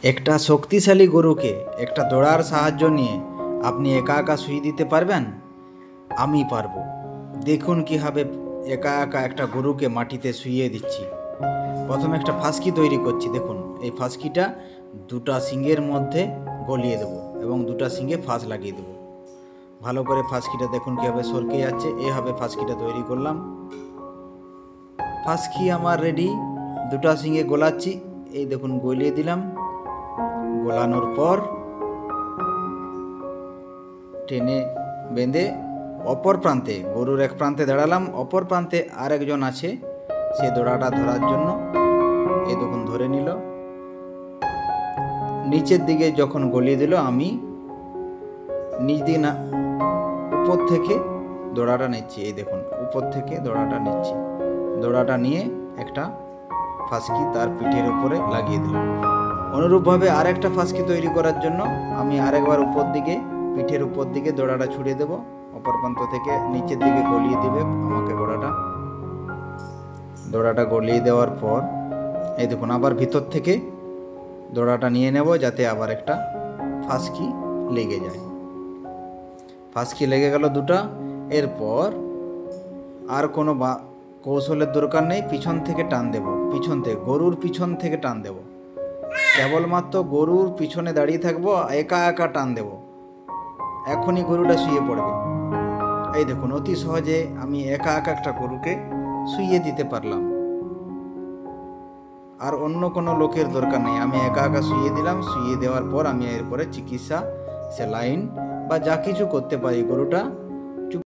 একটা শক্তিশালী গরুকে একটা দৌড়ার সাহায্য নিয়ে আপনি একা একা শুইয়ে দিতে পারবেন? আমি পারবো। দেখুন কীভাবে একা একা একটা গরুকে মাটিতে শুইয়ে দিচ্ছি। প্রথমে একটা ফাঁসকি তৈরি করছি। দেখুন, এই ফাঁসকিটা দুটা শিঙের মধ্যে গলিয়ে দেবো এবং দুটা শিঙে ফাঁস লাগিয়ে দেবো। ভালো করে ফাঁসকিটা দেখুন কীভাবে সরকে যাচ্ছে। এইভাবে ফাঁসকিটা তৈরি করলাম। ফাঁসকি আমার রেডি। দুটা শিঙে গোলাচ্ছি। এই দেখুন, গলিয়ে দিলাম। গোলানোর পর টেনে বেঁধে অপর প্রান্তে, গরুর এক প্রান্তে দাঁড়ালাম, অপর প্রান্তে আরেকজন আছে সে দড়াটা ধরার জন্য। এই দেখুন, ধরে নিল। নিচের দিকে যখন গলিয়ে দিল, আমি নিচ দিকে না, উপর থেকে দড়াটা নিচ্ছি। এই দেখুন, উপর থেকে দড়াটা নিচ্ছি। দড়াটা নিয়ে একটা ফাঁসকি তার পিঠের উপরে লাগিয়ে দিলাম। অনুরূপভাবে আরেকটা ফাঁসকি তৈরি করার জন্য আমি আরেকবার উপর দিকে, পিঠের উপর দিকে দড়াটা ছুড়ে দেব। অপর প্রান্ত থেকে নিচের দিকে গলিয়ে দেবে আমাকে দড়াটা গলিয়ে দেওয়ার পর এই দেখুন, আবার ভিতর থেকে দড়াটা নিয়ে নেব যাতে আবার একটা ফাঁসকি লেগে যায়। ফাঁসকি লেগে গেল দুটা। এরপর আর কোনো কৌশলের দরকার নেই। পিছন থেকে টান দেব, পিছন থেকে, গরুর পিছন থেকে টান দেব। কেবলমাত্র গরুর পিছনে দাঁড়িয়ে থাকবো, একা একা টান দেব। এখনই গরুটা শুয়ে পড়বে। এই দেখুন, অতি সহজে আমি একা একা একটা গরুকে শুইয়ে দিতে পারলাম। আর অন্য কোনো লোকের দরকার নেই। আমি একা একা শুইয়ে দিলাম। শুইয়ে দেওয়ার পর আমি এরপরে চিকিৎসা, সেলাইন বা যা কিছু করতে পারি, গরুটা